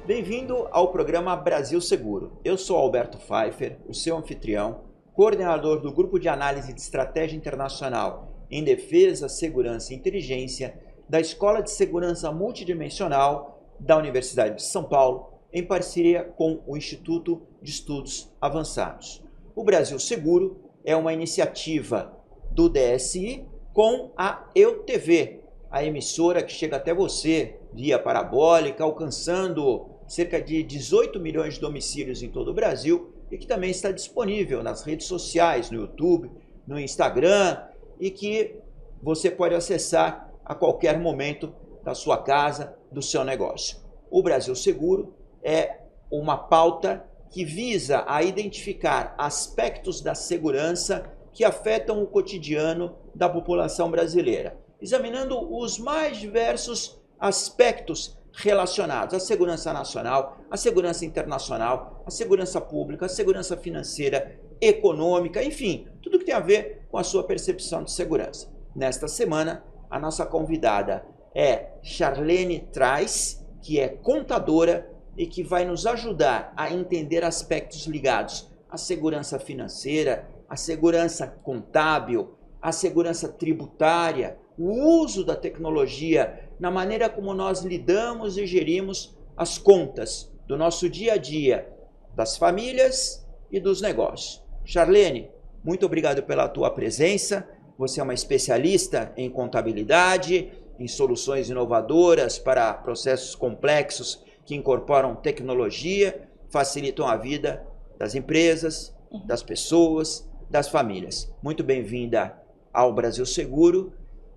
Bem-vindo ao programa Brasil Seguro. Eu sou Alberto Pfeiffer, o seu anfitrião, coordenador do Grupo de Análise de Estratégia Internacional em Defesa, Segurança e Inteligência da Escola de Segurança Multidimensional da Universidade de São Paulo, em parceria com o Instituto de Estudos Avançados. O Brasil Seguro é uma iniciativa do DSI com a EUTV, a emissora que chega até você via parabólica, alcançando cerca de 18 milhões de domicílios em todo o Brasil e que também está disponível nas redes sociais, no YouTube, no Instagram e que você pode acessar a qualquer momento da sua casa, do seu negócio. O Brasil Seguro é uma pauta que visa a identificar aspectos da segurança que afetam o cotidiano da população brasileira, examinando os mais diversos aspectos relacionados à segurança nacional, à segurança internacional, à segurança pública, à segurança financeira, econômica, enfim, tudo que tem a ver com a sua percepção de segurança. Nesta semana, a nossa convidada é Charlene Trais, que é contadora e que vai nos ajudar a entender aspectos ligados à segurança financeira, à segurança contábil, à segurança tributária, o uso da tecnologia na maneira como nós lidamos e gerimos as contas do nosso dia a dia, das famílias e dos negócios. Charlene, muito obrigado pela tua presença. Você é uma especialista em contabilidade, em soluções inovadoras para processos complexos que incorporam tecnologia, facilitam a vida das empresas, das pessoas, das famílias. Muito bem-vinda ao Brasil Seguro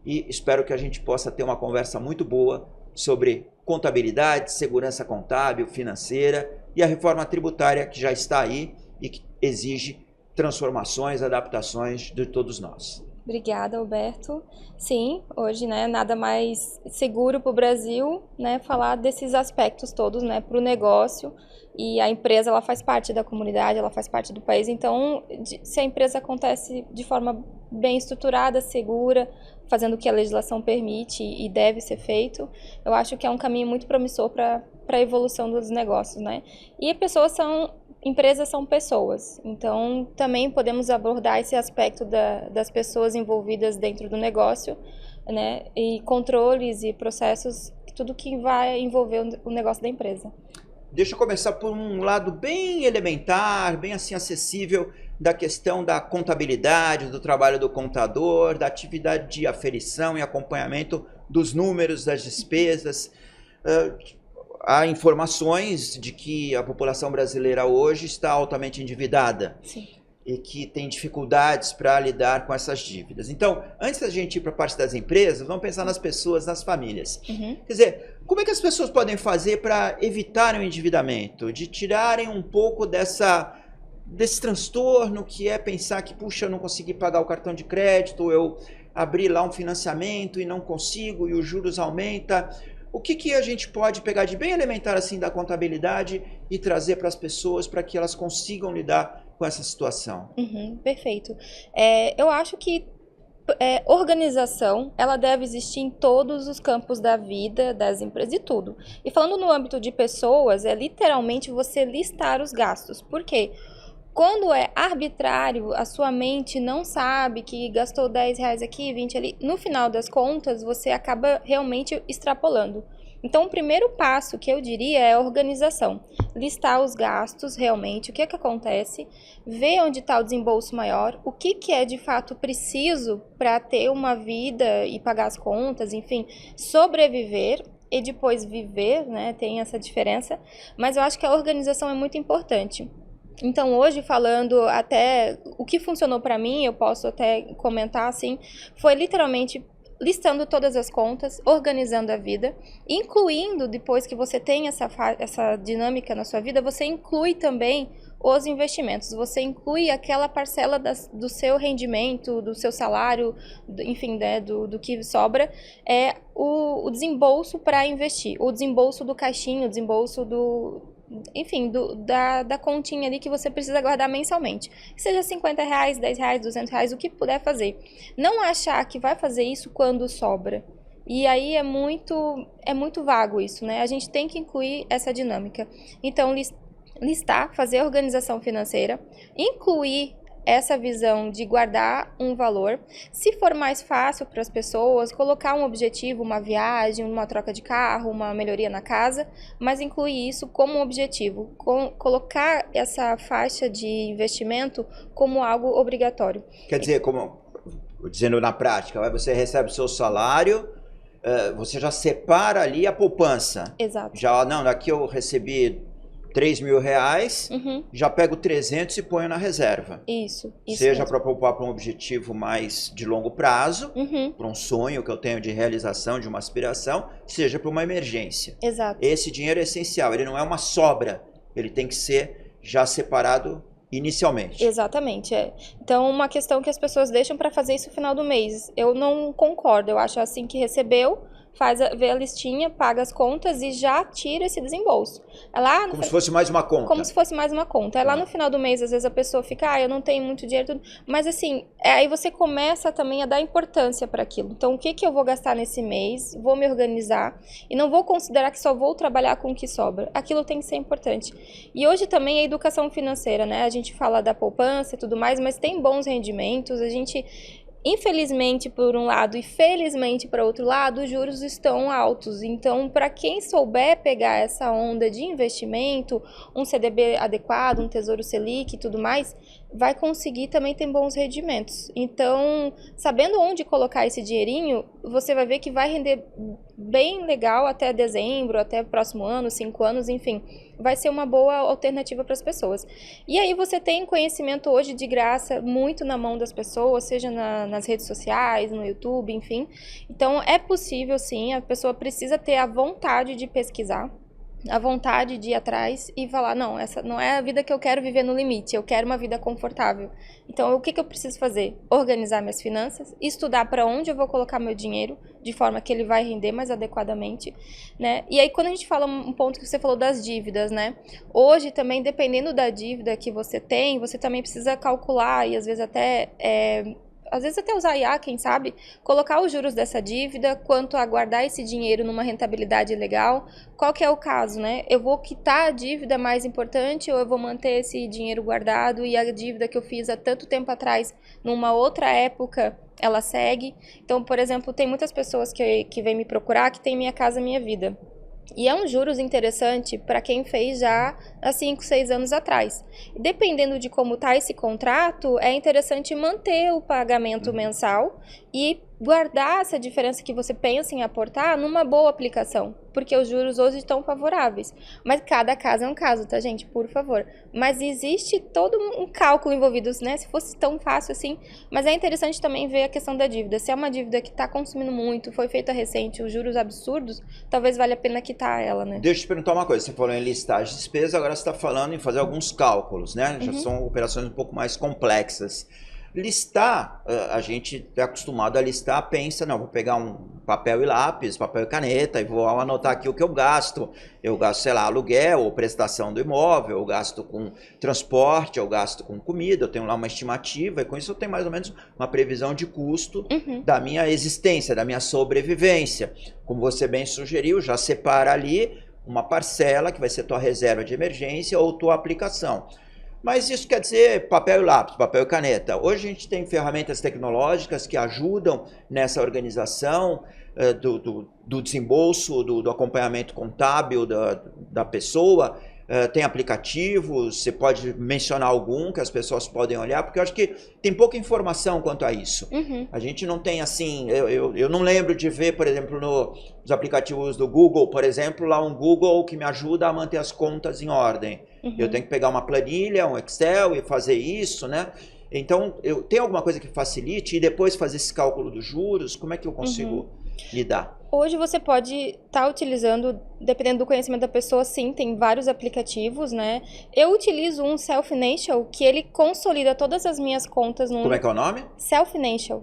e espero que a gente possa ter uma conversa muito boa sobre contabilidade, segurança contábil, financeira e a reforma tributária que já está aí e que exige transformações, adaptações de todos nós. Obrigada, Alberto. Sim, hoje, nada mais seguro para o Brasil, falar desses aspectos todos, para o negócio. E a empresa, ela faz parte da comunidade, ela faz parte do país. Então, se a empresa acontece de forma bem estruturada, segura, fazendo o que a legislação permite e deve ser feito, eu acho que é um caminho muito promissor para a evolução dos negócios, E empresas são pessoas, então também podemos abordar esse aspecto das pessoas envolvidas dentro do negócio, e controles e processos, tudo que vai envolver o negócio da empresa. Deixa eu começar por um lado bem elementar, bem assim acessível da questão da contabilidade, do trabalho do contador, da atividade de aferição e acompanhamento dos números, das despesas. Há informações de que a população brasileira hoje está altamente endividada. Sim. E que tem dificuldades para lidar com essas dívidas. Então, antes da gente ir para a parte das empresas, vamos pensar nas pessoas, nas famílias. Quer dizer, como é que as pessoas podem fazer para evitarem o endividamento? De tirarem um pouco desse transtorno que é pensar que, puxa, eu não consegui pagar o cartão de crédito, eu abri lá um financiamento e não consigo, e os juros aumentam. O que a gente pode pegar de bem elementar assim da contabilidade e trazer para as pessoas para que elas consigam lidar com essa situação? Perfeito. Eu acho que organização, ela deve existir em todos os campos da vida, das empresas e tudo. E falando no âmbito de pessoas, é literalmente você listar os gastos. Por quê? Quando é arbitrário, a sua mente não sabe que gastou R$10 aqui, 20 ali. No final das contas, você acaba realmente extrapolando. Então, o primeiro passo que eu diria é a organização. Listar os gastos realmente, o que acontece, ver onde está o desembolso maior, o que é de fato preciso para ter uma vida e pagar as contas, enfim, sobreviver e depois viver, tem essa diferença. Mas eu acho que a organização é muito importante. Então, hoje, falando até o que funcionou para mim, eu posso até comentar assim, foi literalmente listando todas as contas, organizando a vida, incluindo, depois que você tem essa dinâmica na sua vida, você inclui também os investimentos, você inclui aquela parcela do seu rendimento, do seu salário, enfim, do que sobra, o desembolso para investir, o desembolso do caixinho, o desembolso enfim, da continha ali que você precisa guardar mensalmente. Que seja R$50, R$10, R$200, o que puder fazer. Não achar que vai fazer isso quando sobra. E aí é muito vago isso, né? A gente tem que incluir essa dinâmica. Então, listar, fazer a organização financeira, incluir essa visão de guardar um valor. Se for mais fácil para as pessoas, colocar um objetivo, uma viagem, uma troca de carro, uma melhoria na casa, mas incluir isso como um objetivo, colocar essa faixa de investimento como algo obrigatório. Quer dizer, como dizendo na prática, você recebe o seu salário, você já separa ali a poupança. Exato. Já, não, daqui eu recebi 3 mil reais, já pego 300 e ponho na reserva. Isso seja para poupar para um objetivo mais de longo prazo, para um sonho que eu tenho de realização, de uma aspiração, seja para uma emergência. Exato. Esse dinheiro é essencial, ele não é uma sobra, ele tem que ser já separado inicialmente. Exatamente. Então, uma questão que as pessoas deixam para fazer isso no final do mês. Eu não concordo, eu acho assim que recebeu, vê a listinha, paga as contas e já tira esse desembolso. Como se fosse mais uma conta. Como se fosse mais uma conta. Lá no final do mês, às vezes a pessoa fica, eu não tenho muito dinheiro, tudo. Mas assim, aí você começa também a dar importância para aquilo. Então, o que eu vou gastar nesse mês? Vou me organizar e não vou considerar que só vou trabalhar com o que sobra. Aquilo tem que ser importante. E hoje também a educação financeira, né? A gente fala da poupança e tudo mais, mas tem bons rendimentos, a gente... Infelizmente, por um lado, e felizmente, para outro lado, os juros estão altos. Então, para quem souber pegar essa onda de investimento, um CDB adequado, um Tesouro Selic e tudo mais, vai conseguir também ter bons rendimentos. Então, sabendo onde colocar esse dinheirinho, você vai ver que vai render bem legal até dezembro, até o próximo ano, 5 anos, enfim. Vai ser uma boa alternativa para as pessoas. E aí você tem conhecimento hoje de graça muito na mão das pessoas, seja nas redes sociais, no YouTube, enfim. Então é possível sim, a pessoa precisa ter a vontade de pesquisar, a vontade de ir atrás e falar, não, essa não é a vida que eu quero viver no limite, eu quero uma vida confortável. Então, o que eu preciso fazer? Organizar minhas finanças, estudar para onde eu vou colocar meu dinheiro, de forma que ele vai render mais adequadamente, né? E aí, quando a gente fala um ponto que você falou das dívidas, né? Hoje, também, dependendo da dívida que você tem, você também precisa calcular e, às vezes, até usar IA, quem sabe, colocar os juros dessa dívida, quanto a guardar esse dinheiro numa rentabilidade legal. Qual que é o caso, né? Eu vou quitar a dívida mais importante ou eu vou manter esse dinheiro guardado e a dívida que eu fiz há tanto tempo atrás, numa outra época, ela segue? Então, por exemplo, tem muitas pessoas que vêm me procurar que tem Minha Casa Minha Vida. E é um juros interessante para quem fez já há 5, 6 anos atrás. Dependendo de como está esse contrato, é interessante manter o pagamento mensal e guardar essa diferença que você pensa em aportar numa boa aplicação, porque os juros hoje estão favoráveis. Mas cada caso é um caso, tá, gente? Por favor. Mas existe todo um cálculo envolvido, né? Se fosse tão fácil assim. Mas é interessante também ver a questão da dívida. Se é uma dívida que está consumindo muito, foi feita recente, os juros absurdos, talvez valha a pena quitar ela, né? Deixa eu te perguntar uma coisa. Você falou em listar as despesas, agora você está falando em fazer alguns cálculos, né? Já são operações um pouco mais complexas. Listar, a gente é acostumado a listar, pensa, não, vou pegar um papel e lápis, papel e caneta e vou anotar aqui o que eu gasto. Eu gasto, sei lá, aluguel ou prestação do imóvel, eu gasto com transporte, eu gasto com comida, eu tenho lá uma estimativa e com isso eu tenho mais ou menos uma previsão de custo da minha existência, da minha sobrevivência. Como você bem sugeriu, já separa ali uma parcela que vai ser tua reserva de emergência ou tua aplicação. Mas isso quer dizer papel e lápis, papel e caneta. Hoje a gente tem ferramentas tecnológicas que ajudam nessa organização do desembolso, do acompanhamento contábil da pessoa. Tem aplicativos, você pode mencionar algum que as pessoas podem olhar, porque eu acho que tem pouca informação quanto a isso. A gente não tem assim, eu não lembro de ver, por exemplo, nos aplicativos do Google, por exemplo, lá um Google que me ajuda a manter as contas em ordem. Eu tenho que pegar uma planilha, um Excel e fazer isso, né? Então, tem alguma coisa que facilite e depois fazer esse cálculo dos juros? Como é que eu consigo lidar? Hoje você pode estar utilizando, dependendo do conhecimento da pessoa, sim, tem vários aplicativos, né? Eu utilizo um Self-Financial, que ele consolida todas as minhas contas num... Como é que é o nome? Self-Financial.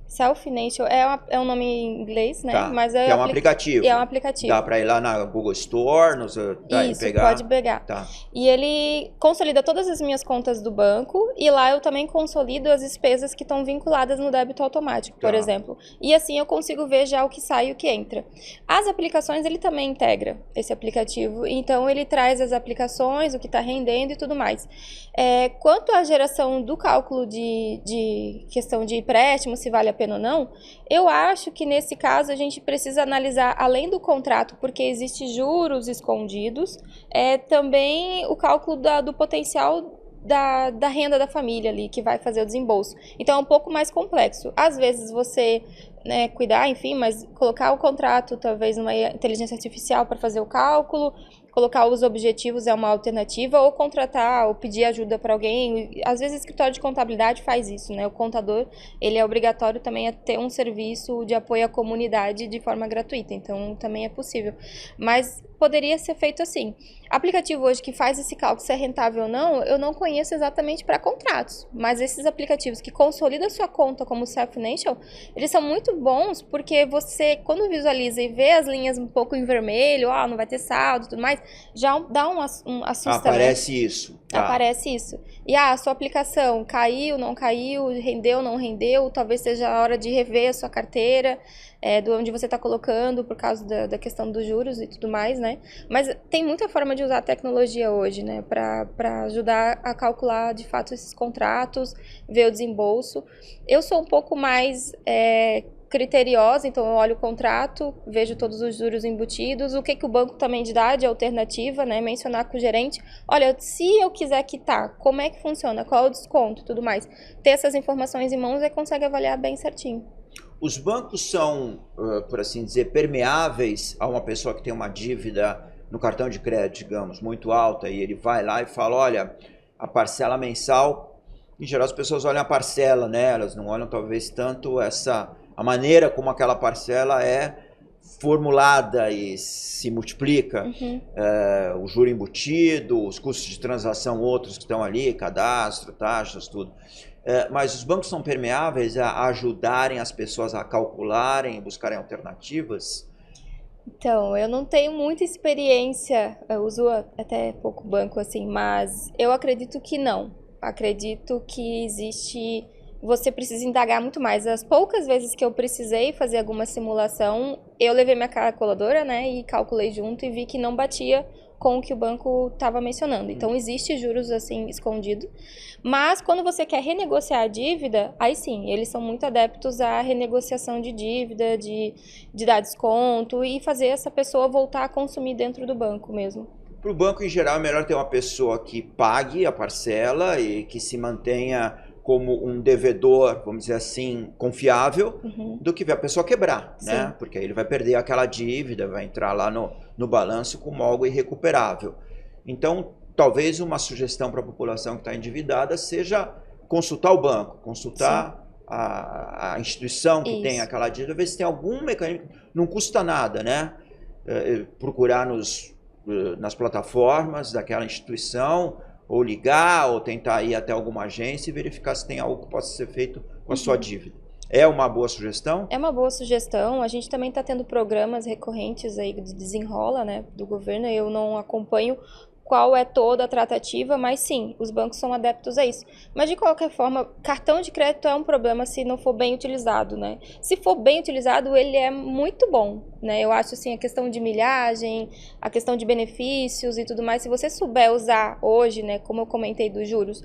Self-Financial é um nome em inglês, né? Tá, Mas que é um aplicativo. É um aplicativo. Dá para ir lá na Google Store, e Isso, pegar. pode pegar. Tá. E ele consolida todas as minhas contas do banco e lá eu também consolido as despesas que estão vinculadas no débito automático, por exemplo. E assim eu consigo ver já o que sai e o que entra. As aplicações ele também integra esse aplicativo, então ele traz as aplicações, o que está rendendo e tudo mais. Quanto à geração do cálculo de questão de empréstimo, se vale a pena ou não, eu acho que nesse caso a gente precisa analisar além do contrato, porque existe juros escondidos, também o cálculo do potencial da renda da família ali, que vai fazer o desembolso. Então é um pouco mais complexo. Às vezes você cuidar, enfim, mas colocar o contrato talvez numa inteligência artificial para fazer o cálculo, colocar os objetivos é uma alternativa, ou contratar, ou pedir ajuda para alguém. Às vezes o escritório de contabilidade faz isso, né? O contador, ele é obrigatório também a ter um serviço de apoio à comunidade de forma gratuita, então também é possível. Mas poderia ser feito assim. Aplicativo hoje que faz esse cálculo se é rentável ou não, eu não conheço exatamente para contratos, mas esses aplicativos que consolidam a sua conta como Self-Financial, eles são muito bons porque você, quando visualiza e vê as linhas um pouco em vermelho, não vai ter saldo e tudo mais, já dá um assustamento. Aparece isso. Tá. Aparece isso. E a sua aplicação caiu, não caiu, rendeu, não rendeu, talvez seja a hora de rever a sua carteira, do onde você está colocando por causa da questão dos juros e tudo mais, né? Mas tem muita forma de usar a tecnologia hoje, né? Para ajudar a calcular de fato esses contratos, ver o desembolso. Eu sou um pouco mais criteriosa, então eu olho o contrato, vejo todos os juros embutidos, o que o banco também dá de alternativa, né? Mencionar com o gerente, olha, se eu quiser quitar, como é que funciona, qual é o desconto, tudo mais. Ter essas informações em mãos consegue avaliar bem certinho. Os bancos são, por assim dizer, permeáveis a uma pessoa que tem uma dívida no cartão de crédito, digamos, muito alta, e ele vai lá e fala, olha, a parcela mensal, em geral as pessoas olham a parcela, né? Elas não olham talvez tanto a maneira como aquela parcela é formulada e se multiplica, o juro embutido, os custos de transação, outros que estão ali, cadastro, taxas, tudo. Mas os bancos são permeáveis a ajudarem as pessoas a calcularem, buscarem alternativas? Então, eu não tenho muita experiência, eu uso até pouco banco assim, mas eu acredito que não. Acredito que você precisa indagar muito mais. As poucas vezes que eu precisei fazer alguma simulação, eu levei minha calculadora, né, e calculei junto e vi que não batia com o que o banco estava mencionando. Então, existe juros assim escondido. Mas quando você quer renegociar a dívida, aí sim, eles são muito adeptos à renegociação de dívida, de dar desconto e fazer essa pessoa voltar a consumir dentro do banco mesmo. Para o banco, em geral, é melhor ter uma pessoa que pague a parcela e que se mantenha como um devedor, vamos dizer assim, confiável, do que ver a pessoa quebrar, né? Porque aí ele vai perder aquela dívida, vai entrar lá no balanço como algo irrecuperável. Então, talvez uma sugestão para a população que está endividada seja consultar o banco, consultar a instituição que tem aquela dívida, ver se tem algum mecanismo, não custa nada, né? Procurar nas plataformas daquela instituição, ou ligar, ou tentar ir até alguma agência e verificar se tem algo que possa ser feito com a sua dívida. É uma boa sugestão? É uma boa sugestão. A gente também está tendo programas recorrentes aí de desenrola, né, do governo. Eu não acompanho qual é toda a tratativa, mas sim, os bancos são adeptos a isso. Mas de qualquer forma, cartão de crédito é um problema se não for bem utilizado, né? Se for bem utilizado, ele é muito bom, né? Eu acho assim, a questão de milhagem, a questão de benefícios e tudo mais, se você souber usar hoje, né, como eu comentei dos juros,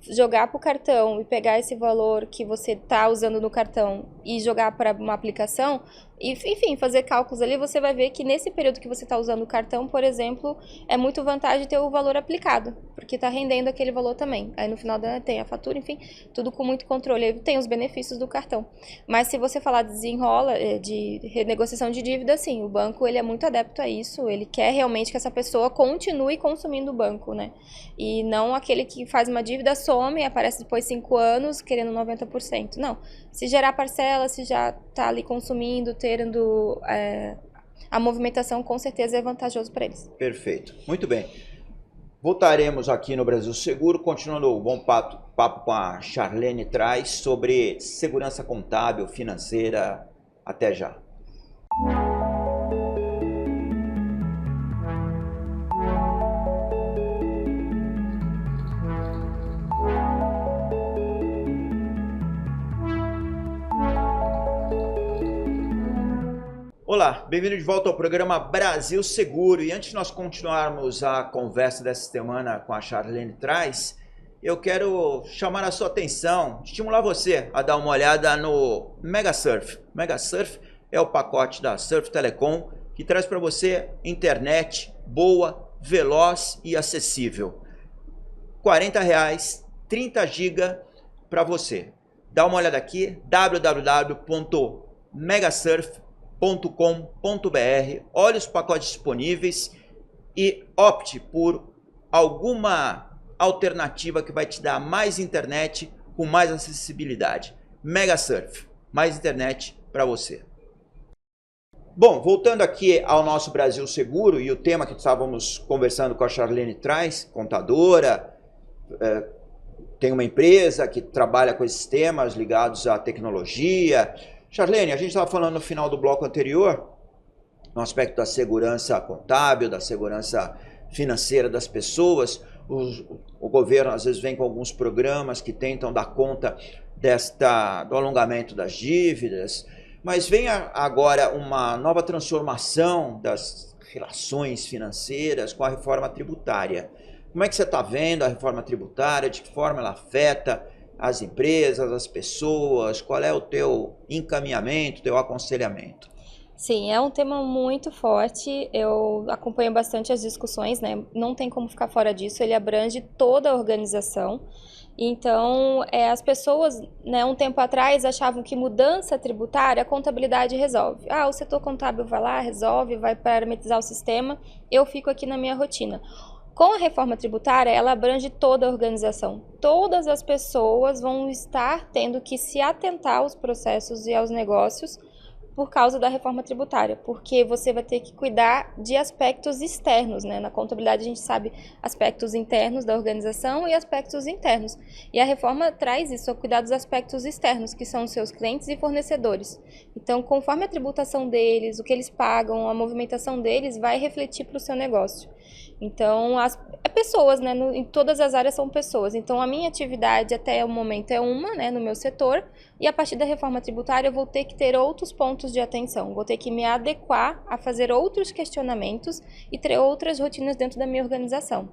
jogar para o cartão e pegar esse valor que você está usando no cartão e jogar para uma aplicação, e, enfim, fazer cálculos ali, você vai ver que nesse período que você está usando o cartão, por exemplo, é muito vantagem ter o valor aplicado, porque está rendendo aquele valor também. Aí no final tem a fatura, enfim, tudo com muito controle. Aí tem os benefícios do cartão. Mas se você falar de desenrola, de renegociação de dívida, sim, o banco ele é muito adepto a isso, ele quer realmente que essa pessoa continue consumindo o banco, né? E não aquele que faz uma dívida, some, aparece depois 5 anos querendo 90%. Não, se gerar parcela, se já está ali consumindo, tendo a movimentação, com certeza é vantajoso para eles. Perfeito. Muito bem. Voltaremos aqui no Brasil Seguro, continuando o bom papo com a Charlene Traz sobre segurança contábil, financeira. Até já. Olá, bem-vindo de volta ao programa Brasil Seguro. E antes de nós continuarmos a conversa dessa semana com a Charlene Traz, eu quero chamar a sua atenção, estimular você a dar uma olhada no MegaSurf. MegaSurf é o pacote da Surf Telecom que traz para você internet boa, veloz e acessível. R$40, 30 GB para você. Dá uma olhada aqui, www.megasurf.com.br, olhe os pacotes disponíveis e opte por alguma alternativa que vai te dar mais internet com mais acessibilidade. MegaSurf, mais internet para você. Bom, voltando aqui ao nosso Brasil Seguro e o tema que estávamos conversando com a Charlene Traz, contadora, tem uma empresa que trabalha com esses temas ligados à tecnologia. Charlene, a gente estava falando no final do bloco anterior, no aspecto da segurança contábil, da segurança financeira das pessoas. O governo às vezes vem com alguns programas que tentam dar conta do alongamento das dívidas, mas vem agora uma nova transformação das relações financeiras com a reforma tributária. Como é que você está vendo a reforma tributária? De que forma ela afeta as empresas, as pessoas? Qual é o teu encaminhamento, teu aconselhamento? Sim, é um tema muito forte, eu acompanho bastante as discussões, né? Não tem como ficar fora disso, ele abrange toda a organização. Então, as pessoas, né, um tempo atrás achavam que mudança tributária, a contabilidade resolve. O setor contábil vai lá, resolve, vai parametrizar o sistema, eu fico aqui na minha rotina. Com a reforma tributária, ela abrange toda a organização. Todas as pessoas vão estar tendo que se atentar aos processos e aos negócios por causa da reforma tributária, porque você vai ter que cuidar de aspectos externos, né? Na contabilidade a gente sabe aspectos internos da organização e aspectos internos. E a reforma traz isso, cuidar dos aspectos externos, que são os seus clientes e fornecedores. Então, conforme a tributação deles, o que eles pagam, a movimentação deles vai refletir para o seu negócio. Então, pessoas, né? Em todas as áreas são pessoas. Então, a minha atividade até o momento é uma, né? No meu setor. E a partir da reforma tributária, eu vou ter que ter outros pontos de atenção. Vou ter que me adequar a fazer outros questionamentos e ter outras rotinas dentro da minha organização.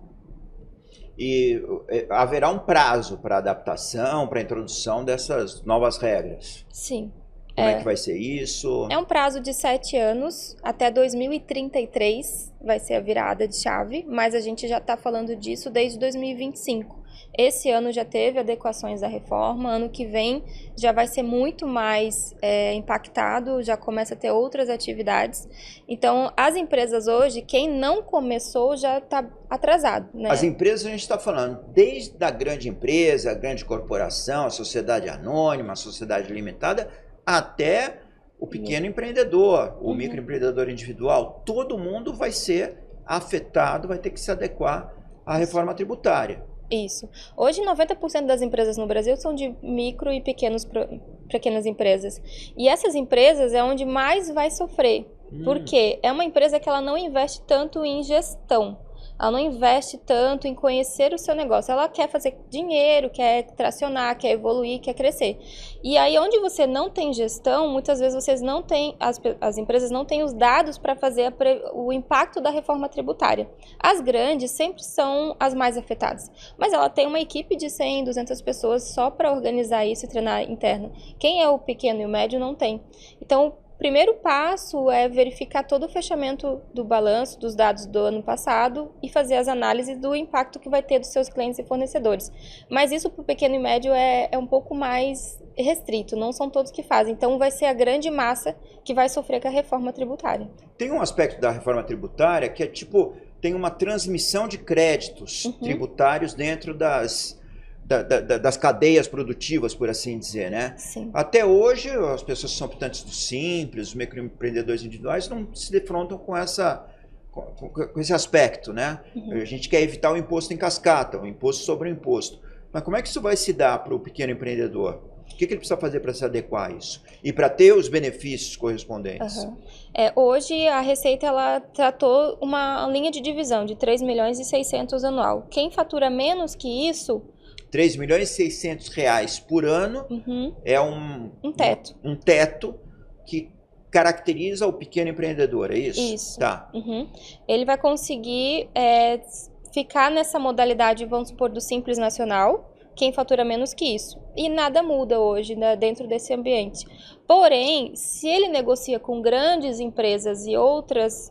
E haverá um prazo para adaptação, para a introdução dessas novas regras? Sim. Como é que vai ser isso? É um prazo de 7 anos, até 2033 vai ser a virada de chave, mas a gente já está falando disso desde 2025. Esse ano já teve adequações da reforma, ano que vem já vai ser muito mais impactado, já começa a ter outras atividades. Então, as empresas hoje, quem não começou já está atrasado, né? As empresas a gente está falando desde a grande empresa, a grande corporação, a sociedade anônima, a sociedade limitada, até o pequeno empreendedor, o microempreendedor individual. Todo mundo vai ser afetado, vai ter que se adequar à reforma tributária. Isso. Hoje, 90% das empresas no Brasil são de micro e pequenas empresas. E essas empresas é onde mais vai sofrer. Porque é uma empresa que ela não investe tanto em gestão. Ela não investe tanto em conhecer o seu negócio. Ela quer fazer dinheiro, quer tracionar, quer evoluir, quer crescer. E aí, onde você não tem gestão, muitas vezes vocês não têm, as empresas não têm os dados para fazer o impacto da reforma tributária. As grandes sempre são as mais afetadas. Mas ela tem uma equipe de 100, 200 pessoas só para organizar isso e treinar interno. Quem é o pequeno e o médio não tem. Então, o primeiro passo é verificar todo o fechamento do balanço, dos dados do ano passado e fazer as análises do impacto que vai ter dos seus clientes e fornecedores. Mas isso para o pequeno e médio é um pouco mais restrito, não são todos que fazem. Então vai ser a grande massa que vai sofrer com a reforma tributária. Tem um aspecto da reforma tributária que é tipo, tem uma transmissão de créditos tributários dentro das cadeias produtivas, por assim dizer, né? Sim. Até hoje, as pessoas que são habitantes do Simples, os microempreendedores individuais, não se defrontam com essa com esse aspecto, né? A gente quer evitar o imposto em cascata, o imposto sobre o imposto. Mas como é que isso vai se dar para o pequeno empreendedor? O que ele precisa fazer para se adequar a isso? E para ter os benefícios correspondentes? Hoje a Receita ela tratou uma linha de divisão de 3 milhões e 600 anual. Quem fatura menos que isso... 3 milhões e 600 reais por ano é um teto. Um teto que caracteriza o pequeno empreendedor, é isso? Isso. Tá. Ele vai conseguir ficar nessa modalidade, vamos supor, do Simples Nacional, quem fatura menos que isso. E nada muda hoje, né, dentro desse ambiente. Porém, se ele negocia com grandes empresas e outras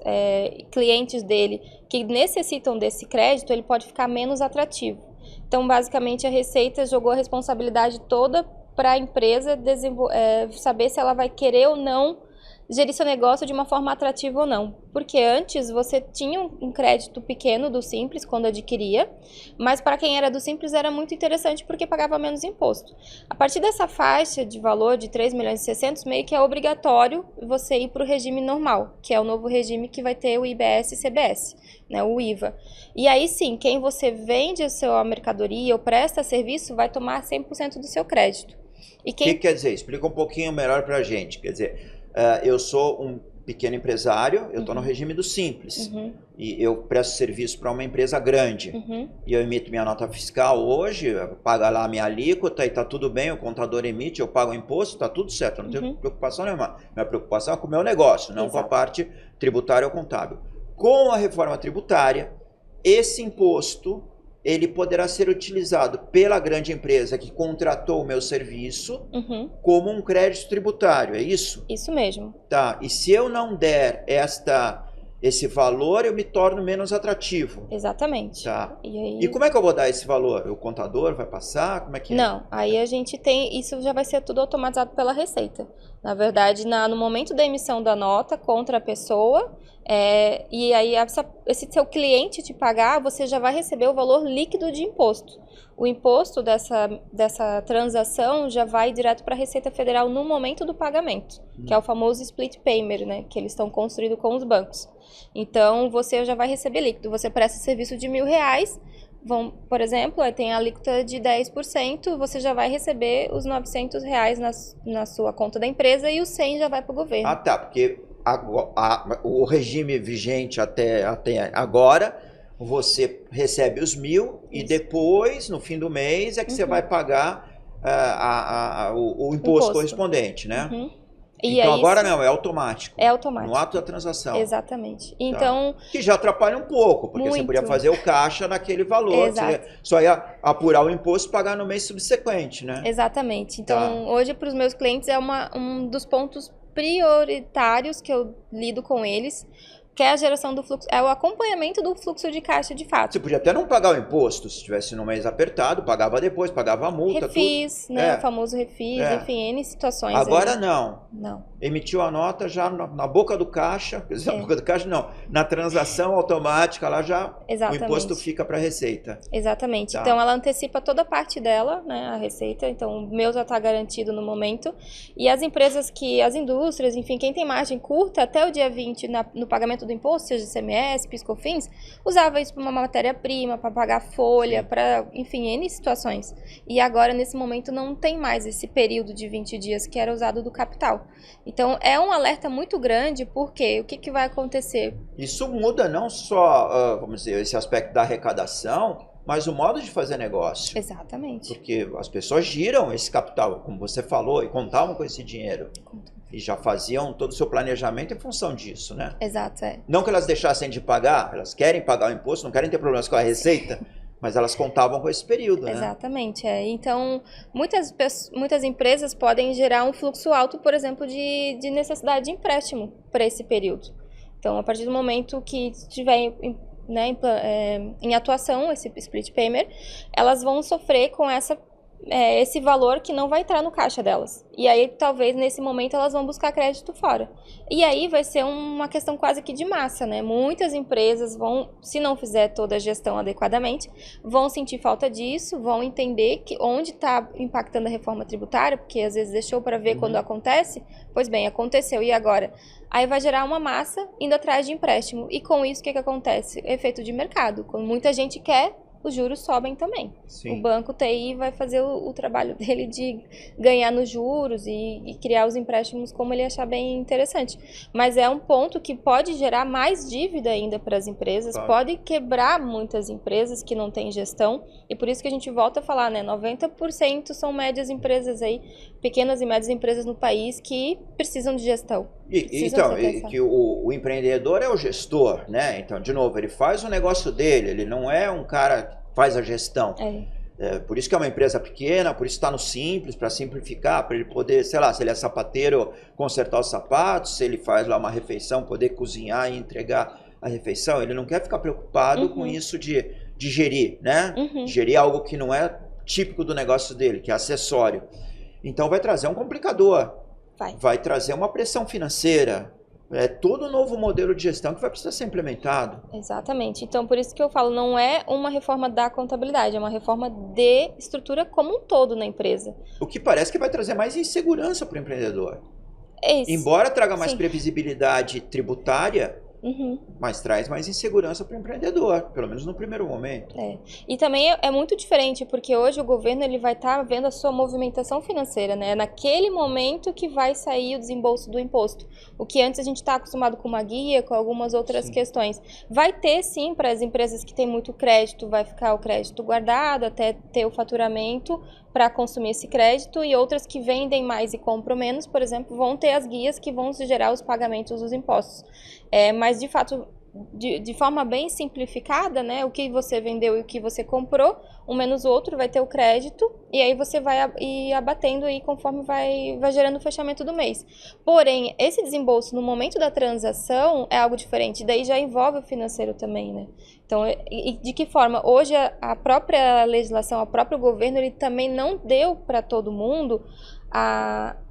clientes dele que necessitam desse crédito, ele pode ficar menos atrativo. Então, basicamente, a Receita jogou a responsabilidade toda para a empresa saber se ela vai querer ou não gerir seu negócio de uma forma atrativa ou não. Porque antes você tinha um crédito pequeno do Simples quando adquiria, mas para quem era do Simples era muito interessante porque pagava menos imposto. A partir dessa faixa de valor de 3 milhões e 600, meio que é obrigatório você ir para o regime normal, que é o novo regime que vai ter o IBS e CBS, né, o IVA. E aí sim, quem você vende a sua mercadoria ou presta serviço vai tomar 100% do seu crédito. O que quer dizer? Explica um pouquinho melhor para a gente. Quer dizer, eu sou um pequeno empresário, eu estou no regime do Simples. E eu presto serviço para uma empresa grande. E eu emito minha nota fiscal hoje, pago lá a minha alíquota e está tudo bem, o contador emite, eu pago o imposto, está tudo certo, eu não tenho preocupação nenhuma. Minha preocupação é com o meu negócio, não com a parte tributária ou contábil. Com a reforma tributária, esse imposto ele poderá ser utilizado pela grande empresa que contratou o meu serviço como um crédito tributário, é isso? Isso mesmo. Tá, e se eu não der esse valor, eu me torno menos atrativo. Exatamente. Tá. E como é que eu vou dar esse valor? O contador vai passar? Como é que Não, aí a gente tem, isso já vai ser tudo automatizado pela Receita. Na verdade, no momento da emissão da nota contra a pessoa, e aí esse seu cliente te pagar, você já vai receber o valor líquido de imposto. O imposto dessa transação já vai direto para a Receita Federal no momento do pagamento, que é o famoso split payment, né, que eles estão construindo com os bancos. Então, você já vai receber líquido. Você presta serviço de R$1.000, por exemplo, tem a alíquota de 10%, você já vai receber os R$900 na sua conta da empresa e os 100 já vai para o governo. Ah, tá, porque o regime vigente até agora, você recebe os 1.000 e depois, no fim do mês, é que você vai pagar o imposto correspondente, né? Então aí, agora não, é automático. É automático. No ato da transação. Exatamente. Então, que já atrapalha um pouco, porque você podia fazer o caixa naquele valor. Você só ia apurar o imposto e pagar no mês subsequente, né? Exatamente. Então, hoje para os meus clientes é um dos pontos prioritários que eu lido com eles, que é a geração do fluxo, é o acompanhamento do fluxo de caixa de fato. Você podia até não pagar o imposto, se estivesse no mês apertado, pagava depois, pagava a multa. Refis, né? O famoso refis, enfim, N situações. Agora aí. Não. Emitiu a nota já na boca do caixa, quer dizer, na boca do caixa não, na transação automática, lá já o imposto fica para a Receita. Exatamente. Tá. Então ela antecipa toda a parte dela, né, a Receita, então o meu já está garantido no momento. E as empresas as indústrias, enfim, quem tem margem curta, até o dia 20 no pagamento do imposto, seja ICMS, PIS/COFINS, usava isso para uma matéria-prima, para pagar folha, para, enfim, N situações. E agora, nesse momento, não tem mais esse período de 20 dias que era usado do capital. Então, é um alerta muito grande, porque o que vai acontecer? Isso muda não só, vamos dizer, esse aspecto da arrecadação, mas o modo de fazer negócio. Exatamente. Porque as pessoas giram esse capital, como você falou, e contavam com esse dinheiro. E já faziam todo o seu planejamento em função disso, né? Exato, Não que elas deixassem de pagar, elas querem pagar o imposto, não querem ter problemas com a Receita, mas elas contavam com esse período, né? Exatamente, Então, muitas empresas podem gerar um fluxo alto, por exemplo, de necessidade de empréstimo para esse período. Então, a partir do momento que estiver em atuação esse split payment, elas vão sofrer com essa esse valor que não vai entrar no caixa delas. E aí, talvez, nesse momento, elas vão buscar crédito fora. E aí vai ser uma questão quase que de massa, né? Muitas empresas vão, se não fizer toda a gestão adequadamente, vão sentir falta disso, vão entender que onde está impactando a reforma tributária, porque às vezes deixou para ver quando acontece. Pois bem, aconteceu, e agora? Aí vai gerar uma massa indo atrás de empréstimo. E com isso, o que acontece? Efeito de mercado. Quando muita gente quer, os juros sobem também. Sim. O banco TI vai fazer o trabalho dele de ganhar nos juros e criar os empréstimos como ele achar bem interessante. Mas é um ponto que pode gerar mais dívida ainda para as empresas, pode quebrar muitas empresas que não têm gestão, e por isso que a gente volta a falar, né? 90% são médias empresas aí, pequenas e médias empresas no país que precisam de gestão. Que o empreendedor é o gestor, né? Então, de novo, ele faz o negócio dele, ele não é um cara que faz a gestão. Por isso que é uma empresa pequena, por isso está no simples, para simplificar, para ele poder, sei lá, se ele é sapateiro, consertar os sapatos, se ele faz lá uma refeição, poder cozinhar e entregar a refeição. Ele não quer ficar preocupado com isso de gerir, né? Gerir algo que não é típico do negócio dele, que é acessório. Então vai trazer um complicador. Vai trazer uma pressão financeira, todo novo modelo de gestão que vai precisar ser implementado. Exatamente. Então, por isso que eu falo, não é uma reforma da contabilidade, é uma reforma de estrutura como um todo na empresa. O que parece que vai trazer mais insegurança para o empreendedor. Embora traga mais previsibilidade tributária, mas traz mais insegurança para o empreendedor, pelo menos no primeiro momento. E também é muito diferente, porque hoje o governo ele vai estar vendo a sua movimentação financeira, né? Naquele momento que vai sair o desembolso do imposto. O que antes a gente está acostumado com uma guia, com algumas outras questões. Vai ter sim, para as empresas que têm muito crédito, vai ficar o crédito guardado até ter o faturamento para consumir esse crédito, e outras que vendem mais e compram menos, por exemplo, vão ter as guias que vão gerar os pagamentos dos impostos. Mas, de fato, de forma bem simplificada, né, o que você vendeu e o que você comprou, um menos o outro vai ter o crédito, e aí você vai ir abatendo aí conforme vai gerando o fechamento do mês. Porém, esse desembolso no momento da transação é algo diferente, daí já envolve o financeiro também, né? Então, e de que forma? Hoje a própria legislação, o próprio governo, ele também não deu para todo mundo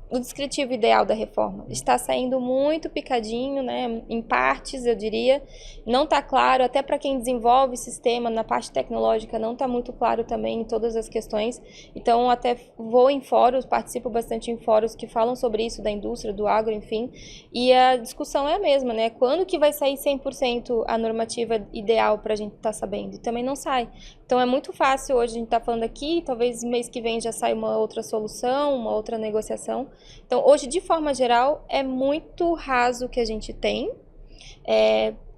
o descritivo ideal da reforma. Está saindo muito picadinho, né, em partes, eu diria. Não está claro, até para quem desenvolve sistema na parte tecnológica, não está muito claro também em todas as questões. Então, até vou em fóruns, participo bastante em fóruns que falam sobre isso, da indústria, do agro, enfim. E a discussão é a mesma, né? Quando que vai sair 100% a normativa ideal para a gente estar sabendo? E também não sai. Então, é muito fácil hoje a gente estar falando aqui, talvez mês que vem já saia uma outra solução, uma outra negociação. Então, hoje, de forma geral, é muito raso o que a gente tem.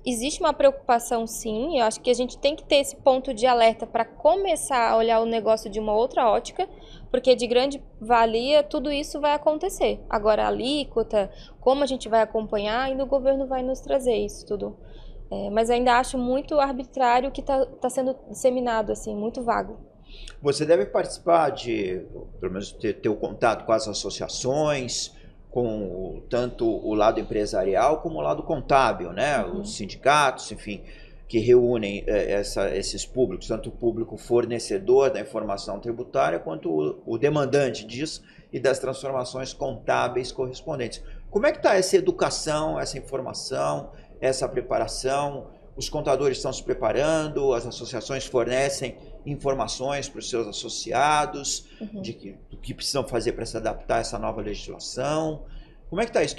Existe uma preocupação, sim. Eu acho que a gente tem que ter esse ponto de alerta para começar a olhar o negócio de uma outra ótica, porque de grande valia, tudo isso vai acontecer. Agora, a alíquota, como a gente vai acompanhar, ainda o governo vai nos trazer isso tudo. Mas ainda acho muito arbitrário o que está sendo disseminado, assim, muito vago. Você deve participar pelo menos ter o contato com as associações, com tanto o lado empresarial como o lado contábil, né? Os sindicatos, enfim, que reúnem esses públicos, tanto o público fornecedor da informação tributária quanto o demandante disso e das transformações contábeis correspondentes. Como é que está essa educação, essa informação, essa preparação? Os contadores estão se preparando, as associações fornecem informações para os seus associados do que precisam fazer para se adaptar a essa nova legislação. Como é que está isso?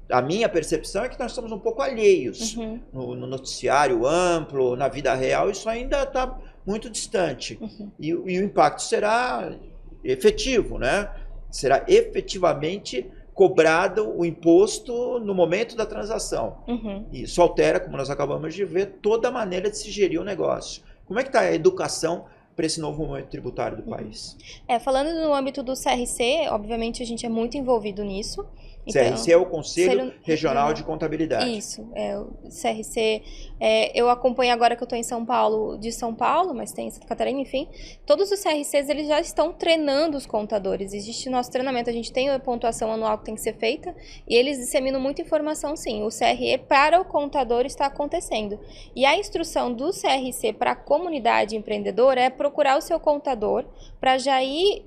A minha percepção é que nós estamos um pouco alheios no noticiário amplo, na vida real, isso ainda está muito distante. E o impacto será efetivo, né? Será efetivamente cobrado o imposto no momento da transação. E isso altera, como nós acabamos de ver, toda a maneira de se gerir o negócio. Como é que está a educação para esse novo momento tributário do país? Falando no âmbito do CRC, obviamente a gente é muito envolvido nisso. Então, CRC é o Conselho Regional de Contabilidade. Isso, o CRC. Eu acompanho agora que eu estou em São Paulo, de São Paulo, mas tem em Santa Catarina, enfim. Todos os CRCs, eles já estão treinando os contadores. Existe nosso treinamento, a gente tem a pontuação anual que tem que ser feita e eles disseminam muita informação, sim. O CRE para o contador está acontecendo. E a instrução do CRC para a comunidade empreendedora é procurar o seu contador para já ir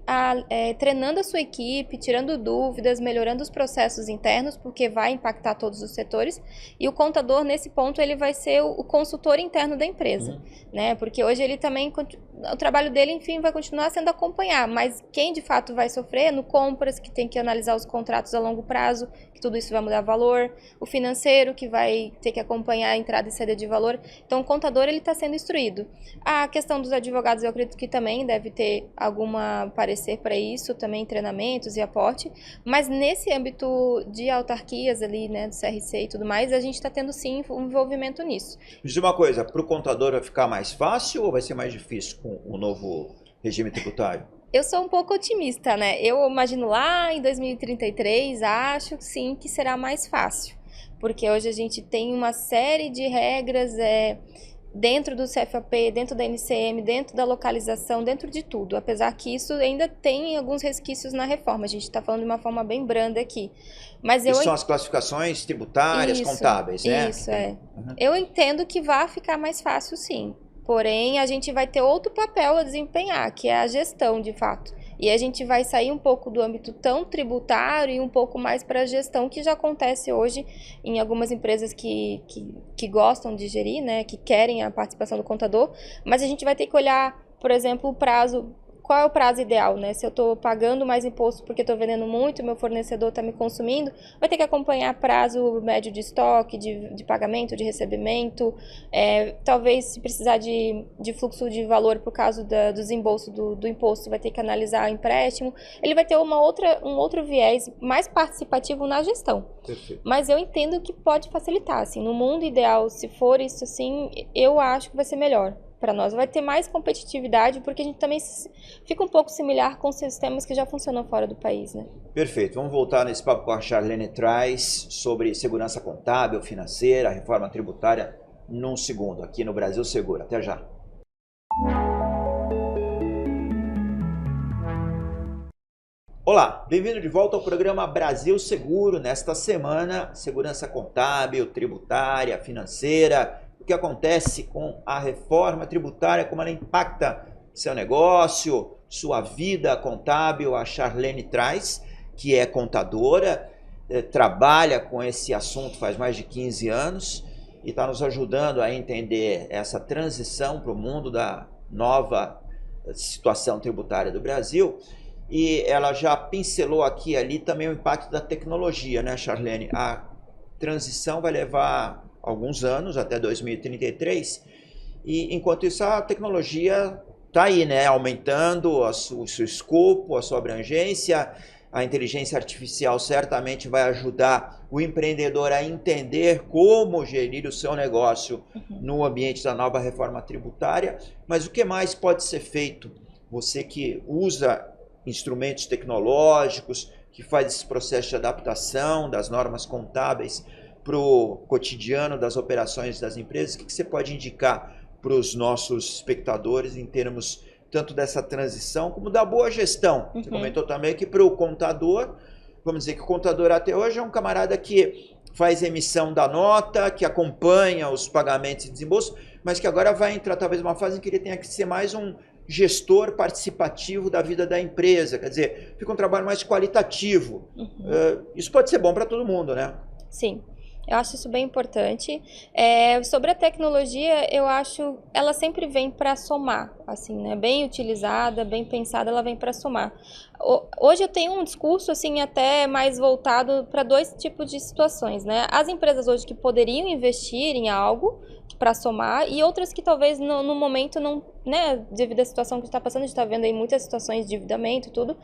treinando a sua equipe, tirando dúvidas, melhorando os processos internos, porque vai impactar todos os setores. E o contador, nesse ponto, ele vai ser o consultor interno da empresa, né? Porque hoje ele também, o trabalho dele, enfim, vai continuar sendo acompanhar, mas quem de fato vai sofrer no compras, que tem que analisar os contratos a longo prazo, que tudo isso vai mudar valor, o financeiro, que vai ter que acompanhar a entrada e saída de valor. Então, o contador, ele está sendo instruído. A questão dos advogados, eu acredito que também deve ter alguma parecer para isso, também treinamentos e aporte, mas nesse âmbito de autarquias ali, né, do CRC e tudo mais, a gente está tendo sim um envolvimento nisso. Diz uma coisa, para o contador vai ficar mais fácil ou vai ser mais difícil com o novo regime tributário? Eu sou um pouco otimista, né? Eu imagino lá em 2033, acho sim que será mais fácil, porque hoje a gente tem uma série de regras dentro do CFAP, dentro da NCM, dentro da localização, dentro de tudo, apesar que isso ainda tem alguns resquícios na reforma, a gente está falando de uma forma bem branda aqui. Mas isso são as classificações tributárias, contábeis, né? Isso, Eu entendo que vai ficar mais fácil, sim. Porém, a gente vai ter outro papel a desempenhar, que é a gestão, de fato. E a gente vai sair um pouco do âmbito tão tributário e um pouco mais para a gestão, que já acontece hoje em algumas empresas que gostam de gerir, né, que querem a participação do contador. Mas a gente vai ter que olhar, por exemplo, o prazo. Qual é o prazo ideal, né? Se eu estou pagando mais imposto porque estou vendendo muito, meu fornecedor está me consumindo, vai ter que acompanhar prazo médio de estoque, de pagamento, de recebimento. Talvez, se precisar de fluxo de valor por causa do desembolso do imposto, vai ter que analisar o empréstimo. Ele vai ter um outro viés mais participativo na gestão. Perfeito. Mas eu entendo que pode facilitar. Assim, no mundo ideal, se for isso assim, eu acho que vai ser melhor. Para nós vai ter mais competitividade, porque a gente também fica um pouco similar com sistemas que já funcionam fora do país, né? Perfeito. Vamos voltar nesse papo com a Charlene traz sobre segurança contábil, financeira, reforma tributária, num segundo, aqui no Brasil Seguro. Até já. Olá, bem-vindo de volta ao programa Brasil Seguro. Nesta semana, segurança contábil, tributária, financeira, o que acontece com a reforma tributária, como ela impacta seu negócio, sua vida contábil. A Charlene traz, que é contadora, trabalha com esse assunto faz mais de 15 anos e está nos ajudando a entender essa transição para o mundo da nova situação tributária do Brasil. E ela já pincelou aqui e ali também o impacto da tecnologia, né, Charlene? A transição vai levar alguns anos, até 2033, e enquanto isso a tecnologia está aí, né, aumentando o seu escopo, a sua abrangência. A inteligência artificial certamente vai ajudar o empreendedor a entender como gerir o seu negócio no ambiente da nova reforma tributária. Mas o que mais pode ser feito? Você que usa instrumentos tecnológicos, que faz esse processo de adaptação das normas contábeis para o cotidiano das operações das empresas, o que você pode indicar para os nossos espectadores em termos tanto dessa transição como da boa gestão? Você comentou também que para o contador, vamos dizer que o contador até hoje é um camarada que faz emissão da nota, que acompanha os pagamentos e desembolso, mas que agora vai entrar talvez numa fase em que ele tenha que ser mais um gestor participativo da vida da empresa, quer dizer, fica um trabalho mais qualitativo. Isso pode ser bom para todo mundo, né? Sim. Eu acho isso bem importante. Sobre a tecnologia, eu acho ela sempre vem para somar, assim, né? Bem utilizada, bem pensada, ela vem para somar. Hoje eu tenho um discurso assim até mais voltado para dois tipos de situações, né? As empresas hoje que poderiam investir em algo para somar e outras que talvez no momento não, né, devido à situação que está passando, a gente está vendo aí muitas situações de endividamento e tudo,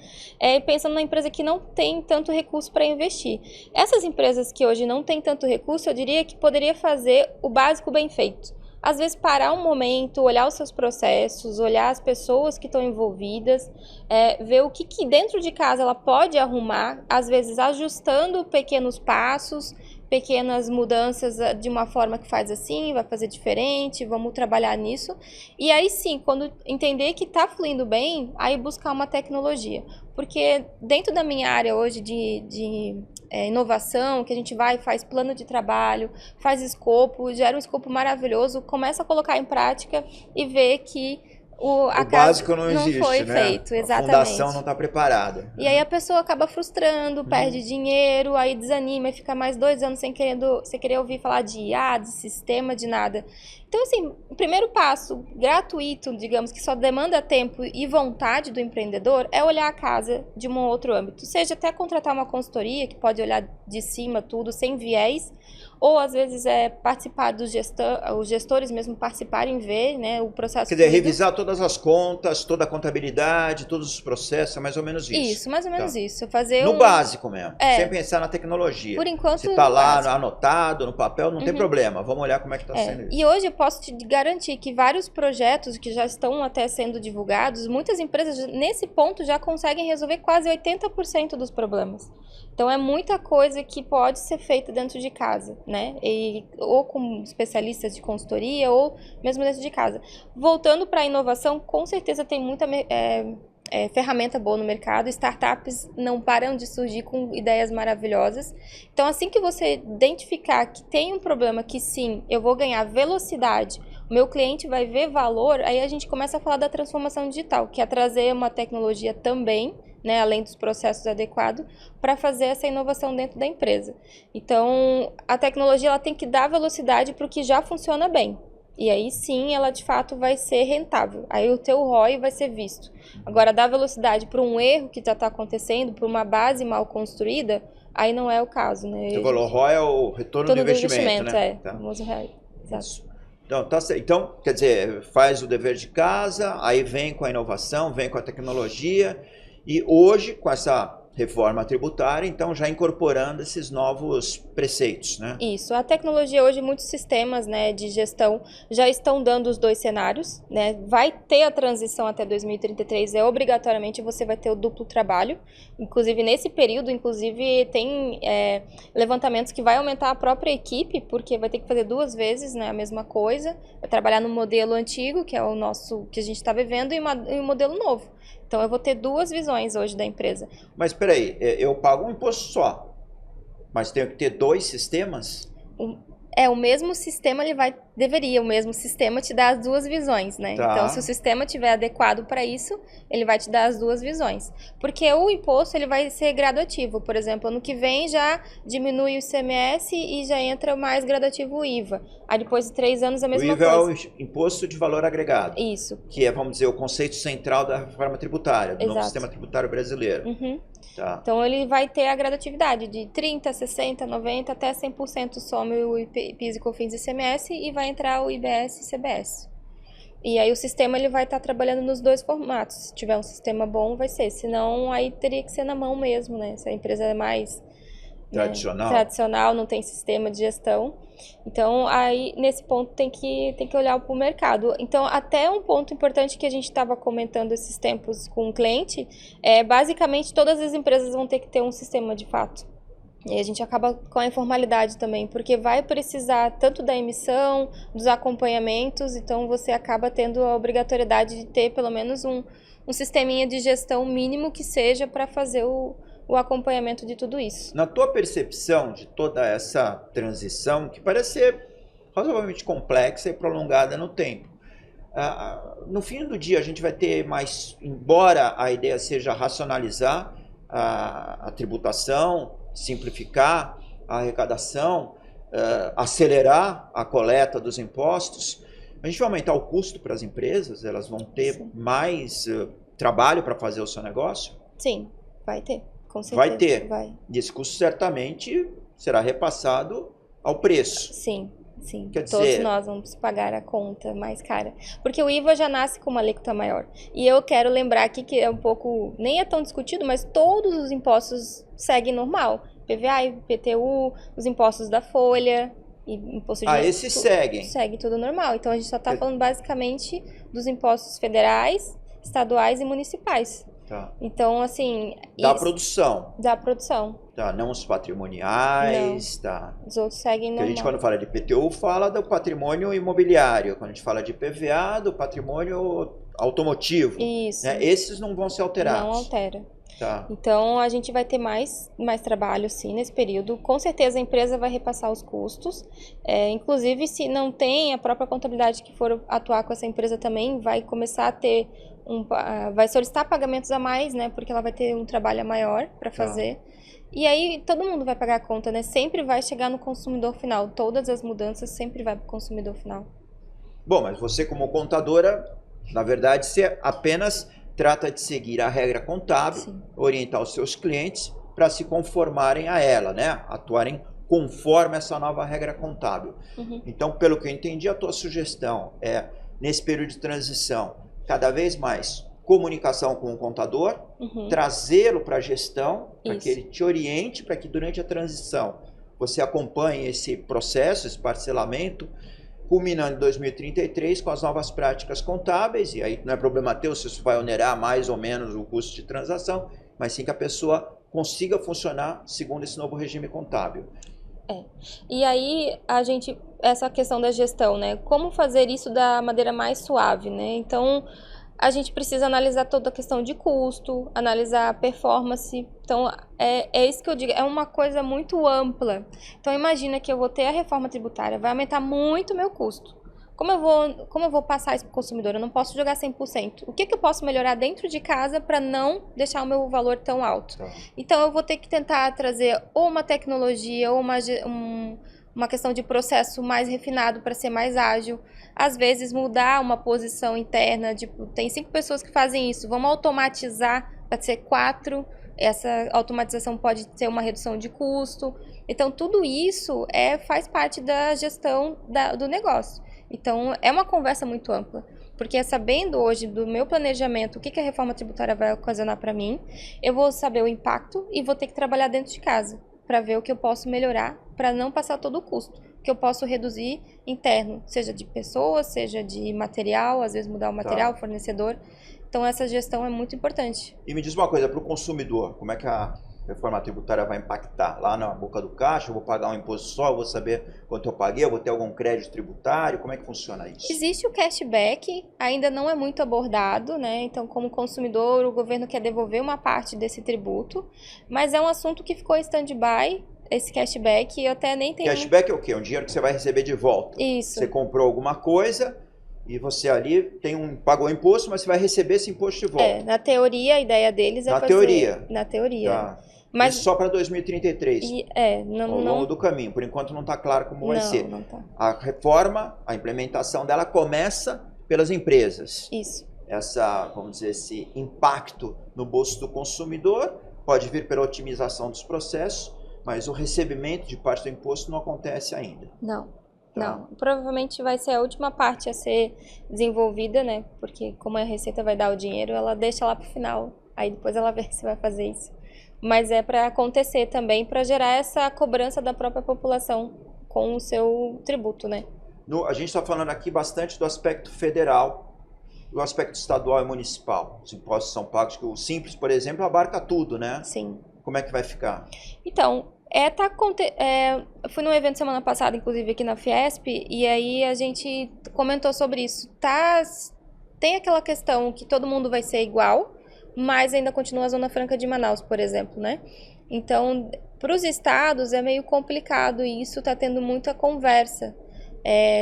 pensando na empresa que não tem tanto recurso para investir. Essas empresas que hoje não têm tanto recurso, eu diria que poderia fazer o básico bem feito. às vezes parar um momento, olhar os seus processos, olhar as pessoas que estão envolvidas, ver o que dentro de casa ela pode arrumar, às vezes ajustando pequenos passos, pequenas mudanças de uma forma que faz assim, vai fazer diferente, vamos trabalhar nisso. E aí sim, quando entender que está fluindo bem, aí buscar uma tecnologia. Porque dentro da minha área hoje de inovação, que a gente vai e faz plano de trabalho, faz escopo, gera um escopo maravilhoso, começa a colocar em prática e ver que o básico não existe, foi né? feito, exatamente. A fundação não está preparada. E aí a pessoa acaba frustrando, perde dinheiro, aí desanima e fica mais 2 anos sem querer ouvir falar de IA, de sistema, de nada. Então, assim, o primeiro passo gratuito, digamos, que só demanda tempo e vontade do empreendedor, é olhar a casa de um outro âmbito. Seja até contratar uma consultoria, que pode olhar de cima tudo, sem viés, ou às vezes participar os gestores mesmo participarem, ver, né, o processo. Quer dizer, revisar todas as contas, toda a contabilidade, todos os processos, é mais ou menos isso. Isso, mais ou menos Tá. isso. Fazer no básico mesmo, sem pensar na tecnologia. Por enquanto, se está lá básico. Anotado, no papel, não tem problema. Vamos olhar como é que está sendo isso. E hoje eu posso te garantir que vários projetos que já estão até sendo divulgados, muitas empresas nesse ponto já conseguem resolver quase 80% dos problemas. Então é muita coisa que pode ser feita dentro de casa, né? Ou com especialistas de consultoria, ou mesmo dentro de casa. Voltando para a inovação, com certeza tem muita ferramenta boa no mercado, startups não param de surgir com ideias maravilhosas. Então, assim que você identificar que tem um problema que sim, eu vou ganhar velocidade, o meu cliente vai ver valor, aí a gente começa a falar da transformação digital, que é trazer uma tecnologia também, né, além dos processos adequados, para fazer essa inovação dentro da empresa. Então, a tecnologia ela tem que dar velocidade para o que já funciona bem. E aí sim, ela de fato vai ser rentável. Aí o teu ROI vai ser visto. Agora, dar velocidade para um erro que já está acontecendo, para uma base mal construída, aí não é o caso, né? Você falou, ROI é o retorno do investimento, né? O famoso ROI. Exato. Então, quer dizer, faz o dever de casa, aí vem com a inovação, vem com a tecnologia, e hoje, com essa reforma tributária, então já incorporando esses novos preceitos, né? Isso, a tecnologia hoje, muitos sistemas, né, de gestão já estão dando os dois cenários, né? Vai ter a transição até 2033, obrigatoriamente você vai ter o duplo trabalho, inclusive nesse período, tem levantamentos que vai aumentar a própria equipe, porque vai ter que fazer 2 vezes, né, a mesma coisa, vai trabalhar no modelo antigo, que é o nosso, que a gente está vivendo, e um modelo novo. Então, eu vou ter 2 visões hoje da empresa. Mas, peraí, eu pago um imposto só, mas tenho que ter 2 sistemas? O mesmo sistema, o mesmo sistema te dar as 2 visões, né? Tá. Então, se o sistema estiver adequado para isso, ele vai te dar as 2 visões. Porque o imposto, ele vai ser gradativo. Por exemplo, ano que vem já diminui o ICMS e já entra mais gradativo o IVA. Aí depois de 3 anos, a mesma coisa. O IVA é o Imposto de Valor Agregado. Isso. Que é, vamos dizer, o conceito central da reforma tributária, do novo sistema tributário brasileiro. Uhum. Tá. Então, ele vai ter a gradatividade de 30%, 60%, 90% até 100% some o PIS e COFINS e ICMS e vai entrar o IBS e CBS. E aí o sistema ele vai estar trabalhando nos 2 formatos. Se tiver um sistema bom, vai ser. Senão, aí teria que ser na mão mesmo, né? Se a empresa é mais tradicional, não tem sistema de gestão. Então, aí, nesse ponto, tem que olhar para o mercado. Então, até um ponto importante que a gente estava comentando esses tempos com o cliente, basicamente, todas as empresas vão ter que ter um sistema de fato. E a gente acaba com a informalidade também, porque vai precisar tanto da emissão, dos acompanhamentos, então você acaba tendo a obrigatoriedade de ter pelo menos um sisteminha de gestão mínimo que seja para fazer o acompanhamento de tudo isso. Na tua percepção de toda essa transição, que parece ser razoavelmente complexa e prolongada no tempo, no fim do dia a gente vai ter mais, embora a ideia seja racionalizar a tributação, simplificar a arrecadação, acelerar a coleta dos impostos, a gente vai aumentar o custo para as empresas, elas vão ter mais trabalho para fazer o seu negócio? Sim, vai ter. Com certeza, vai ter. E esse custo certamente será repassado ao preço. Sim, sim. Quer Todos dizer, nós vamos pagar a conta mais cara. Porque o IVA já nasce com uma alíquota maior. E eu quero lembrar aqui que é um pouco, nem é tão discutido, mas todos os impostos seguem normal. PVA, IPTU, os impostos da folha. e imposto de renda, esses seguem. Segue tudo normal. Então a gente só está falando basicamente dos impostos federais, estaduais e municipais. Tá. Então, assim... Da produção. Da produção. Tá, não os patrimoniais, Não. tá. Os outros seguem normal. Porque a gente, quando fala de IPTU, fala do patrimônio imobiliário. Quando a gente fala de IPVA, do patrimônio automotivo. Isso. Né? Esses não vão ser alterados. Não altera. Tá. Então, a gente vai ter mais trabalho, sim, nesse período. Com certeza, a empresa vai repassar os custos. Inclusive, se não tem a própria contabilidade que for atuar com essa empresa também, vai começar a ter vai solicitar pagamentos a mais, né? Porque ela vai ter um trabalho maior para fazer. Tá. E aí, todo mundo vai pagar a conta, né? Sempre vai chegar no consumidor final. Todas as mudanças sempre vai para o consumidor final. Bom, mas você como contadora, na verdade, você apenas trata de seguir a regra contábil, sim, orientar os seus clientes para se conformarem a ela, né? Atuarem conforme essa nova regra contábil. Uhum. Então, pelo que eu entendi, a tua sugestão é, nesse período de transição, cada vez mais comunicação com o contador, uhum, trazê-lo para a gestão, para que ele te oriente, para que durante a transição você acompanhe esse processo, esse parcelamento, culminando em 2033 com as novas práticas contábeis, e aí não é problema teu se isso vai onerar mais ou menos o custo de transação, mas sim que a pessoa consiga funcionar segundo esse novo regime contábil. E aí, essa questão da gestão, né? Como fazer isso da maneira mais suave, né? Então, a gente precisa analisar toda a questão de custo, analisar a performance. Então, é isso que eu digo, é uma coisa muito ampla. Então, imagina que eu vou ter a reforma tributária, vai aumentar muito o meu custo. Como eu vou passar isso para o consumidor? Eu não posso jogar 100%. O que eu posso melhorar dentro de casa para não deixar o meu valor tão alto? Tá. Então, eu vou ter que tentar trazer ou uma tecnologia ou uma questão de processo mais refinado para ser mais ágil. Às vezes, mudar uma posição interna. Tem 5 pessoas que fazem isso. Vamos automatizar para ser 4. Essa automatização pode ter uma redução de custo. Então, tudo isso faz parte da gestão do negócio. Então, é uma conversa muito ampla, porque sabendo hoje do meu planejamento, o que a reforma tributária vai ocasionar para mim, eu vou saber o impacto e vou ter que trabalhar dentro de casa para ver o que eu posso melhorar, para não passar todo o custo, que eu posso reduzir interno, seja de pessoas, seja de material, às vezes mudar o material, tá, fornecedor. Então, essa gestão é muito importante. E me diz uma coisa, para o consumidor, como é que a reforma tributária vai impactar? Lá na boca do caixa, eu vou pagar um imposto só, eu vou saber quanto eu paguei, eu vou ter algum crédito tributário, como é que funciona isso? Existe o cashback, ainda não é muito abordado, né? Então, como consumidor, o governo quer devolver uma parte desse tributo, mas é um assunto que ficou em stand-by, esse cashback, e eu até nem tenho... Cashback é o quê? Um dinheiro que você vai receber de volta. Isso. Você comprou alguma coisa e você ali pagou imposto, mas você vai receber esse imposto de volta. Na teoria, a ideia deles é fazer... Teoria. Na teoria. Tá. Mas isso só para 2033. Ao longo do caminho. Por enquanto não está claro como vai ser. Não tá. A reforma, a implementação dela começa pelas empresas. Isso. Vamos dizer, esse impacto no bolso do consumidor pode vir pela otimização dos processos, mas o recebimento de parte do imposto não acontece ainda. Não. Provavelmente vai ser a última parte a ser desenvolvida, né? Porque como a Receita vai dar o dinheiro, ela deixa lá para o final. Aí depois ela vê se vai fazer isso. Mas é para acontecer também, para gerar essa cobrança da própria população com o seu tributo, né? A gente está falando aqui bastante do aspecto federal, do aspecto estadual e municipal. Os impostos são pagos, que o Simples, por exemplo, abarca tudo, né? Sim. Como é que vai ficar? Então, eu fui num evento semana passada, inclusive aqui na Fiesp, e aí a gente comentou sobre isso. Tem aquela questão que todo mundo vai ser igual, mas ainda continua a Zona Franca de Manaus, por exemplo, né? Então, para os estados é meio complicado e isso está tendo muita conversa.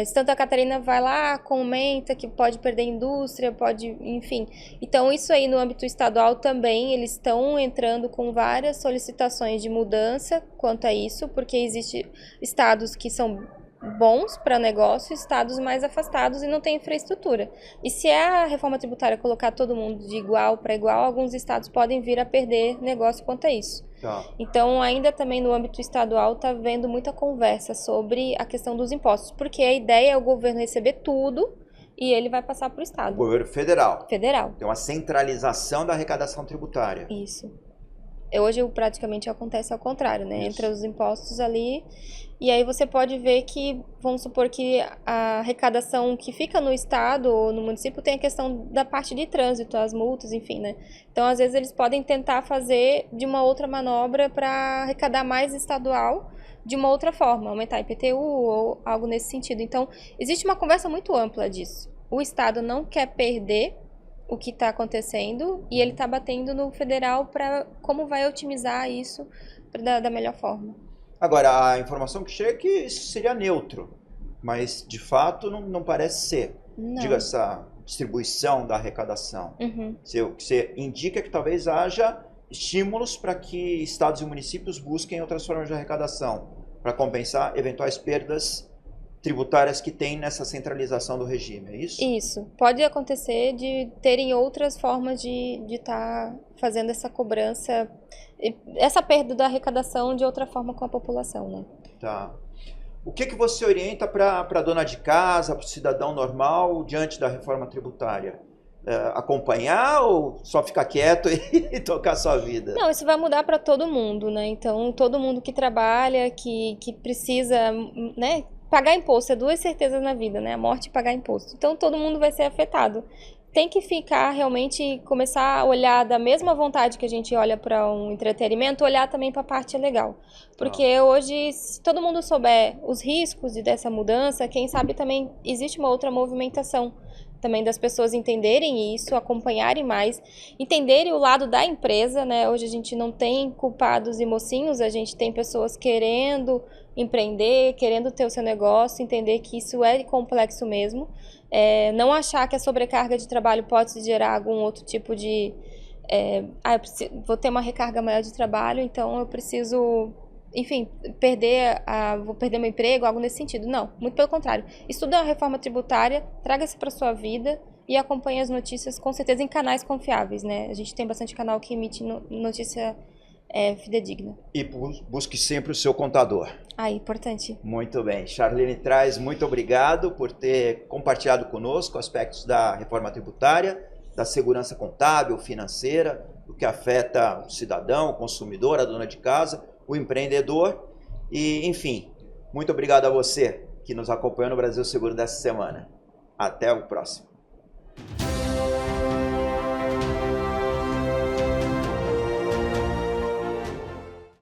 Santa Catarina vai lá, comenta que pode perder indústria, enfim. Então, isso aí no âmbito estadual também, eles estão entrando com várias solicitações de mudança quanto a isso, porque existem estados que são bons para negócio, estados mais afastados e não tem infraestrutura. E se a reforma tributária colocar todo mundo de igual para igual, alguns estados podem vir a perder negócio quanto a isso. Tá. Então, ainda também no âmbito estadual, está havendo muita conversa sobre a questão dos impostos, porque a ideia é o governo receber tudo e ele vai passar para o estado. O governo federal. Federal. Tem uma centralização da arrecadação tributária. Isso. Hoje praticamente acontece ao contrário, né? Isso. Entra os impostos ali e aí você pode ver que, vamos supor que a arrecadação que fica no estado ou no município tem a questão da parte de trânsito, as multas, enfim, né? Então, às vezes, eles podem tentar fazer de uma outra manobra para arrecadar mais estadual de uma outra forma, aumentar IPTU ou algo nesse sentido. Então, existe uma conversa muito ampla disso. O estado não quer perder o que está acontecendo e ele está batendo no federal para como vai otimizar isso da melhor forma. Agora, a informação que chega é que isso seria neutro, mas de fato não parece ser. Não. Diga, essa distribuição da arrecadação. Uhum. Você indica que talvez haja estímulos para que estados e municípios busquem outras formas de arrecadação, para compensar eventuais perdas tributárias que tem nessa centralização do regime, é isso? Isso. Pode acontecer de terem outras formas de estar fazendo essa cobrança, essa perda da arrecadação de outra forma com a população, né? Tá. O que você orienta para a dona de casa, para o cidadão normal, diante da reforma tributária? Acompanhar ou só ficar quieto e tocar a sua vida? Não, isso vai mudar para todo mundo, né? Então, todo mundo que trabalha, que precisa, né? Pagar imposto é duas certezas na vida, né? A morte e pagar imposto. Então, todo mundo vai ser afetado. Tem que ficar realmente, começar a olhar da mesma vontade que a gente olha para um entretenimento, olhar também para a parte legal. Porque hoje, se todo mundo souber os riscos dessa mudança, quem sabe também existe uma outra movimentação também das pessoas entenderem isso, acompanharem mais, entenderem o lado da empresa, né? Hoje a gente não tem culpados e mocinhos, a gente tem pessoas querendo empreender, querendo ter o seu negócio, entender que isso é complexo mesmo. Não achar que a sobrecarga de trabalho pode gerar algum outro tipo de... vou ter uma recarga maior de trabalho, então eu preciso... Enfim, vou perder meu emprego, algo nesse sentido. Não, muito pelo contrário. Estude a reforma tributária, traga isso para sua vida e acompanhe as notícias, com certeza, em canais confiáveis, né? A gente tem bastante canal que emite notícia fidedigna. E busque sempre o seu contador. Importante. Muito bem. Charlene Traz, muito obrigado por ter compartilhado conosco aspectos da reforma tributária, da segurança contábil, financeira, do que afeta o cidadão, o consumidor, a dona de casa, o empreendedor e, enfim, muito obrigado a você que nos acompanhou no Brasil Seguro dessa semana. Até o próximo.